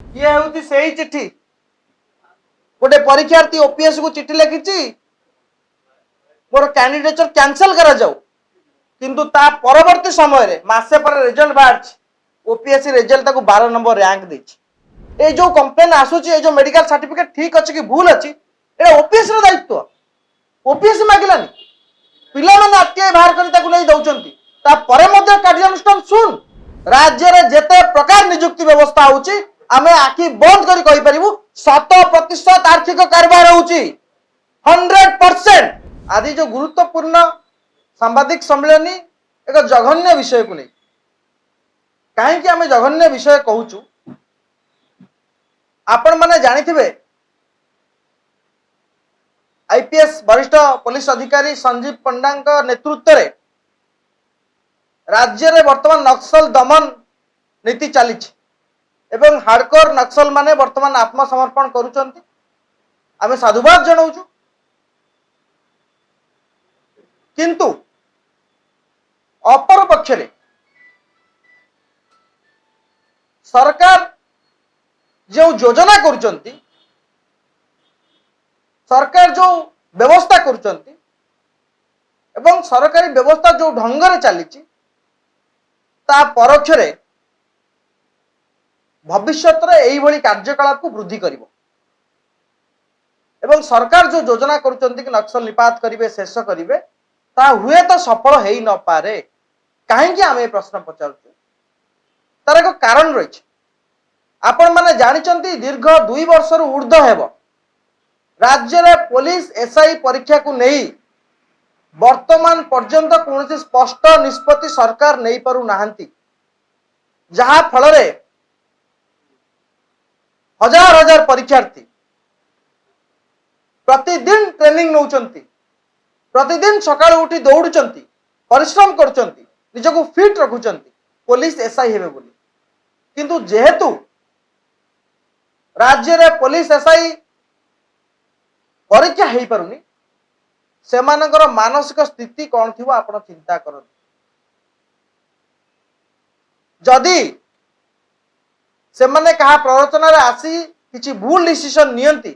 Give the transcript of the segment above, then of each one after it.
ये हूँ से ही चिट्ठी गोटे परीक्षार्थी ओपीएस को चिट्ठी लिखी मोर कैंडिडेचर कैंसल करा जाऊ किंतु ता परवर्ती समय रे मासे पर रिजल्ट बाहर ओपीएससी रिजल्ट ताको 12 नंबर रैंक देछि ए जो कंप्लेन आसुची ए जो मेडिकल सर्टिफिकेट ठीक अछि कि भूल अछि एटा ओपीएससी रो दायित्व ओपीएससी मागिलानी पिला माने आरटीआई बाहर करी ताको नै दउचंती ता परे मध्ये कार्यानुष्ठान सुन राज्य रे जेते प्रकार नियुक्ति व्यवस्था होउची आमे आखि बंद करी कहि परिबु 100% आर्थिक कारबार होउची 100%। आदि जो गुरुत्वपूर्ण सांबादिक सम्मेलनी एक जघन्य विषय को नहीं कहीं आम जघन्य विषय कहूचु आपण माने जानिथिबे आईपीएस वरिष्ठ पुलिस अधिकारी संजीव पंडा नेतृत्व में राज्य में वर्तमान नक्सल दमन नीति चली एवं हार्डकोर नक्सल माने वर्तमान आत्मसमर्पण करुचंती आमे साधुवाद जनाऊचु किंतु अपर पक्षरे सरकार जो योजना करुचंती सरकार जो व्यवस्था करुचंती एवं सरकारी व्यवस्था जो ढंग रे चली ता परोक्षरे भविष्यत रे एई भली कार्यकलाप को वृद्धि करिवो एवं सरकार जो योजना करुचंती कि नक्सल निपात करिवे शेष करिवे ता हुए तो सफल हो न पारे कहीं आम प्रश्न पचार तार एक कारण रही आपण माने जानिचंती दीर्घ 2 वर्ष ऊर्ध हेब राज्य रे पुलिस एसआई परीक्षा को नहीं वर्तमान पर्यंत कौन स्पष्ट निष्पत्ति सरकार नहीं पारु नाहंती जहा फल रे हजार हजार परीक्षार्थी प्रतिदिन ट्रेनिंग नौचंती प्रतिदिन सकाळ उठी दौड़ुचंती परिश्रम करुचंती निजको फिट रखुचंती पुलिस एसआई हेबे बोली किंतु जेहेतु राज्य रे पुलिस एसआई परीक्षा हेई पारुनी सेमानकर मानसिक स्थिति कौन थिबो आपण चिंता करन जदि सेमाने कहा प्ररोचना रे आसी किछि भूल डिसिजन नियंती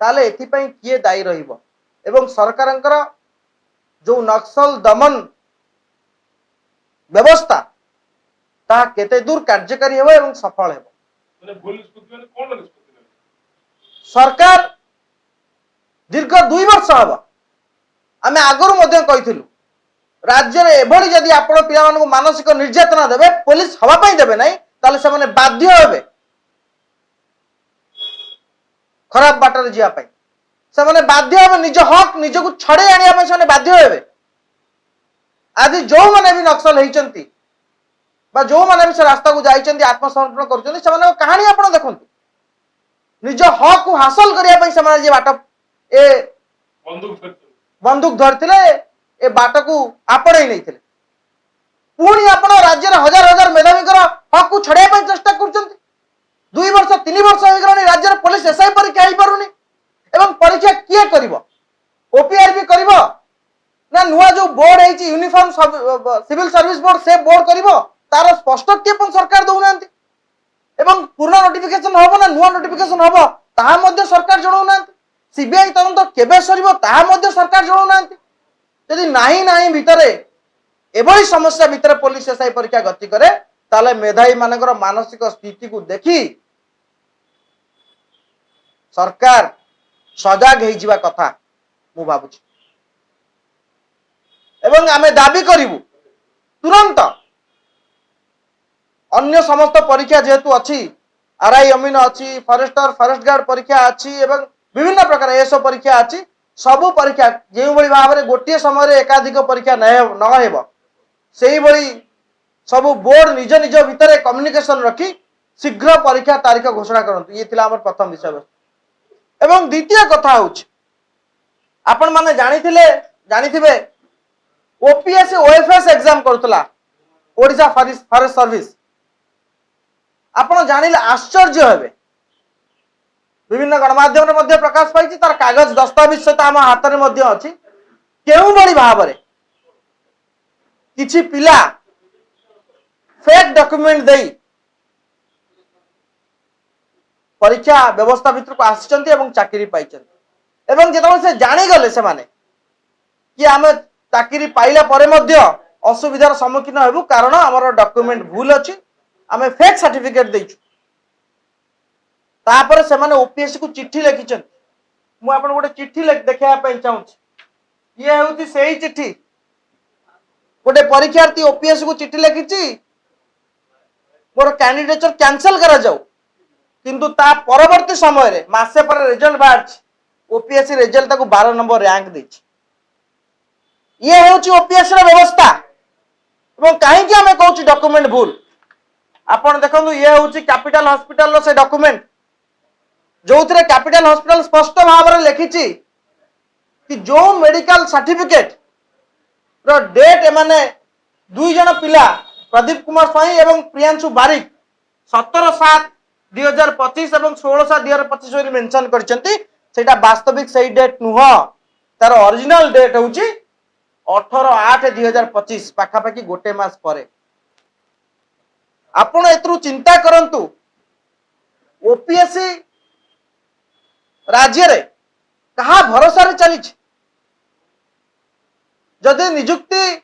ताले एथि पई किए दायी रहिबो एवं सरकारंकर जो नक्सल दमन व्यवस्था ता केते दूर कार्यकारी हेबो एवं सफल हेबो माने भूल निष्पत्ति माने कोन निष्पत्ति सरकार दीर्घ 2 वर्ष हबो आमे आगरु मध्ये कहिथिलु राज्य रे एभली जदि आपण पिला मानको मानसिक निर्यातना देबे पुलिस हवा पई देबे नै ताले से माने बाध्य हेबे खराब बाटर जिया पई से माने बाध्य हेबे निज हक निजको छडे आनिया पई से बाध्य हेबे आज जो माने भी नक्सल होइचंती बा जो माने भी से रास्ता को जाइचंती आत्मसमर्पण करचंती से माने कहानी आपण देखंतु निज हक को हासिल करिया पई से माने जे बाट ए बंदूक धरथिले ए बाट को आपणै नैथिले पुणी आपण राज्य रे हजार हजार मेधावीकर हक को छडे पई चेष्टा करचंती 2 वर्ष 3 वर्ष हो गलानी राज्य रे पुलिस एसआई परीक्षा आइ पारुनी एवं परीक्षा किए करिवो ओपीआरबी करिवो ना नुआ जो बोर्ड है यूनिफॉर्म सिविल सर्विस बोर्ड से बोर्ड करिवो तार स्पष्ट केपन सरकार दउनांती एवं पूर्ण नोटिफिकेशन होबो ना नुआ नोटिफिकेशन होबो ताहा मध्ये सरकार जणाउनांती सीबीआई तदंत केबे सरिवो ताहा मध्ये सरकार जणाउनांती यदि नाही नाही भितरे एभली समस्या भितरे पुलिस एसआई परीक्षा गति करे ताले मेधावी मानकर मानसिक स्थिति को देखी सरकार सजाग हो जिवा कथा मु भाबुछि एवं आमे दाबी करिवु तुरंत अन्य समस्त परीक्षा जेहेतु अच्छी आरआई अमीन अच्छी फॉरेस्टर फॉरेस्ट गार्ड परीक्षा अच्छी एवं विभिन्न प्रकार एसओ परीक्षा अच्छी सबु परीक्षा जो भाव में गोटे समय एकाधिक परीक्षा न हेब से सबु बोर्ड निज निज भितर कम्युनिकेशन रखी शीघ्र परीक्षा तारीख घोषणा करंतु ये थिला हमर प्रथम विषय वस्तु एवं द्वितीय कथा होछि आपण माने जानिथिबे ओपीएस ओएफएस एग्जाम करतला ओडिशा फॉरेस्ट सर्विस आपण जानिले आश्चर्य हेबे विभिन्न गणमाध्यम रे मध्य प्रकाश पाइछि तार कागज दस्तावेज सहित हम हाथ में मध्य अछि केउ बड़ी भाव रे किछि पिला फेक डॉक्यूमेंट देई परीक्षा व्यवस्था भितर को आसिचंती एवं चाकरी पाइचंती एवं जेतबेले से जानी गले से माने कि आमे चाकरी पाइला परे मध्य असुविधार सम्मुखीन हेबु कारण हमर डॉक्यूमेंट भूल अछि आमे फेक सर्टिफिकेट देइछु तापर से माने ओपीएससी को चिट्ठी लिखिचंती मु आपन गोटे चिट्ठी देखा चाहूँ ये हूँ से चिट्ठी गोटे परीक्षार्थी ओपीएससी को चिट्ठी लिखी मोर कैंडिडेचर कैंसल करा जाऊ किंतु ता परवर्ती समय रे मासे पर रिजल्ट बाहर ओपीएससी रिजल्ट ताको 12 नंबर रैंक देछि ये हूँ ओपीएससी रा व्यवस्था एवं कहीं कि हमें कहूँ डॉक्यूमेंट भूल आपण देखंतु ये हूँ कैपिटल हॉस्पिटल रो से डॉक्यूमेंट जो कैपिटल हॉस्पिटल स्पष्ट भाव में लिखी कि जो मेडिकल सर्टिफिकेट रो डेट एमाने दुई जन पिला प्रदीप कुमार स्वाई एवं प्रियांशु बारिक 17/7/2025 और 16/7/2025 मेंशन करछंती सेटा वास्तविक सही डेट नुह तार ओरिजिनल डेट होची 18/8/2025 पाखापाखि गोटे मास परे आपण एतरु चिंता करंतु ओपीएससी राज्य रे कहा भरोसा रे चली जदि निजुक्ति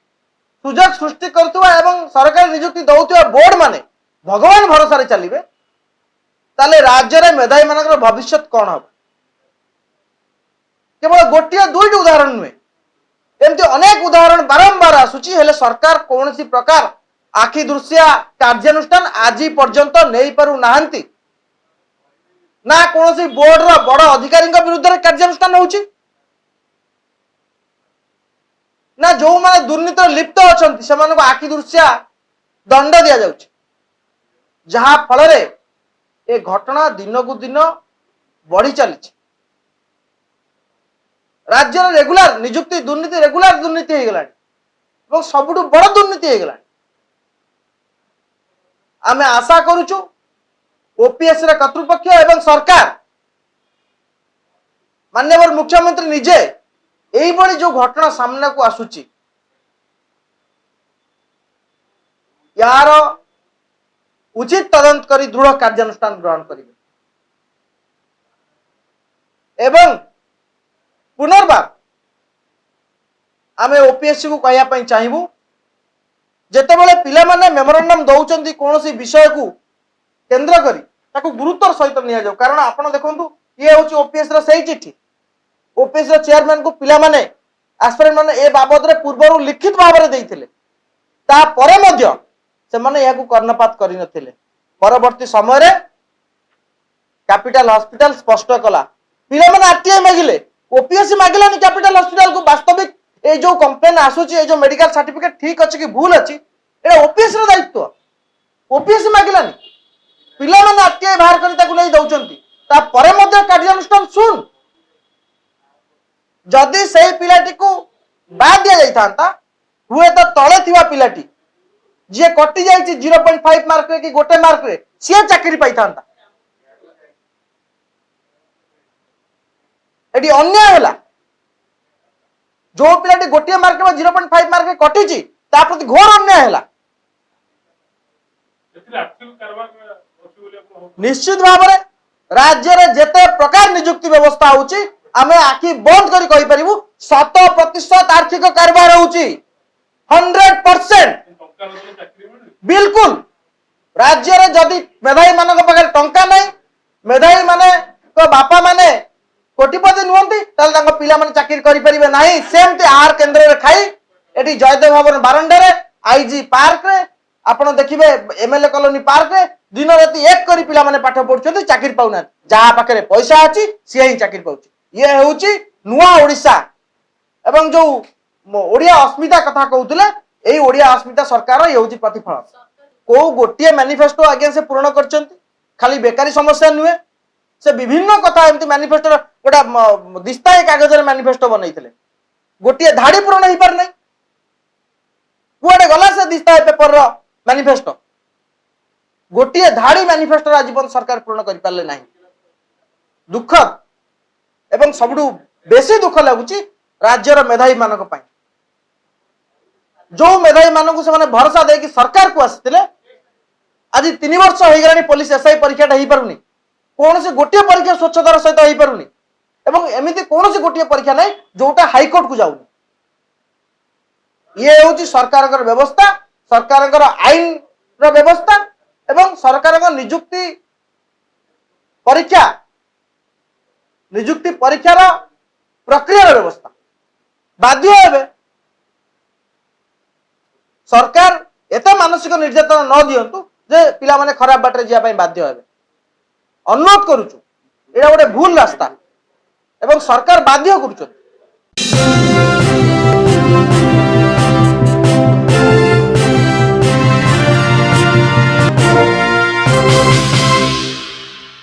सुजोग सृष्टि करथुवा एवं सरकार निजुक्ति दउथुवा बोर्ड माने भगवान भरोसा रे चलिबे ताले राज्य रे मेधावी मानकर भविष्य कोन हो केवल गोटिया दुईटी उदाहरण नुहे एमती अनेक उदाहरण बारंबार आसुची हेले सरकार कोनसी प्रकार आखि दृश्या कार्यानुष्ठान आजी पर्यंत नहीं पारु नाहंती ना कोनसी बोर्ड रो बड़ अधिकारी विरुद्ध रे कार्यानुष्ठान होउची ना जो माने दुर्नीति लिप्त अछंती सेमानको आखि दृश्या दंड दिया जाउची जहा फल रे ए घटना दिन को दिन बढ़ी चली राज्य रेगुलर निजुक्ति दुर्नीति रेगुलर दुर्नीति हो गला सबुठ बड़ दुर्नीति हो गला आमे आशा करूचु ओपीएससी कर्तृपक्ष एवं सरकार माननीय मुख्यमंत्री निजे यही बड़ी जो घटना सामना को आसुची यार उचित तदंत करी दृढ़ कार्यानुष्ठान ग्रहण करेंगे एवं पुनर्बार आमे ओपीएससी को कहया चाहिबू जेतेबेले पिला माने मेमोरेंडम दउचंती कोनोसी विषय को केंद्र करी ताकू गुरुत्वर सहित निया जाऊ कारण आपण देखंतु ये होची ओपीएस रा सही चिट्ठी ओपीएस रा चेयरमैन को पिला माने एस्पिरेंट माने ए बाबद रे पूर्वरु लिखित भाव रे देइथिले ता परे मध्य से माने याकू कर्णपात करि नथिले परवर्ती समय रे कैपिटल हॉस्पिटल स्पष्ट कला पिला माने आरटीआई मागिले ओपीएससी मागिलानी कैपिटल हॉस्पिटल को वास्तविक ए जो कंप्लेन आसुची ए जो मेडिकल सर्टिफिकेट ठीक अछि कि भूल अछि एटा ओपीएससी रा दायित्व ओपीएससी मागिलानी पिला माने आरटीआई बाहर करि ताकू नै दउचंती ता परे मध्य कार्यानुष्ठान सुन जदि से पिलाटी को बाद दिया जाइथांता हुए तो तले थिवा पिलाटी जे कटि जाइछि 0.5 मार्क रे कि गोटे मार्क रे से चाकरी पाइथांता एडी अन्याय होला जो पिलाटी गोटे मार्क में 0.5 मार्क रे कटिछि ता प्रति घोर अन्याय होला निश्चित भाव में राज्य रे जेते प्रकार नियुक्ति व्यवस्था होउछि आमे आखि बंद करी कहि परिबु 100% आर्थिक कारबार होउछि 100% बिल्कुल राज्य रे जदि मेधावी मानक पाखे टंका नै मेधावी माने तो बापा माने कोटिपति नुहंती ताल तांको पिला माने चाकरी करि परिबे नाही सेमति आहार केंद्र रे खाई एटी जयदेव भवन बारंडा रे आईजी पार्क रे आपण देखिबे एमएलए कॉलोनी पार्क रे दिन राति एक करी पिला माने पाठ पढुछथि चाकरी पाउना जहा पाखे पैसा अछि से ही चाकरी पाउछि ये होउछि नुआ ओडिसा एवं जो ओडिया अस्मिता कथा कहउतले एई ओडिया अस्मिता सरकार ये होउछि प्रतिफल को गोटिए मैनिफेस्टो आगे से पूर्ण करचंती खाली बेकारी समस्या नुहे से विभिन्न कथा एमती मैनिफेस्टो गोटा दिस्ताए कागज रे मैनिफेस्टो बनैथिले गोटिए धाड़ी पूर्ण ही पार नै कुआडे गला से दिस्ताए पेपर रो मैनिफेस्टो गोटिए धाड़ी मैनिफेस्टो आजीवन सरकार पूर्ण करि पारले नाही दुखद एवं सबुठु बेसी दुख लगुची राज्यर मेधावी मानक पाई जो मेधावी मानक से भरोसा देकी सरकार को आसिथिले आज 3 वर्ष हो गलानी पुलिस एसआई परीक्षा हो पारुनी कौन से गोटे परीक्षा स्वच्छतार सहित हो पारुनी एवं एमती कौन से गोटे परीक्षा नहीं जोटा हाईकोर्ट को जाऊनी ये हूँ सरकार व्यवस्था सरकार आईन व्यवस्था एवं सरकार निजुक्ति परीक्षार प्रक्रिया व्यवस्था बाध्य हेबे सरकार एत मानसिक निर्यातना न दिंतु जे पिला माने खराब बाटर जावाई बाध्य हेबे अनुरोध करुचु एटा गोटे भूल रास्ता एवं सरकार बाध्य करुचु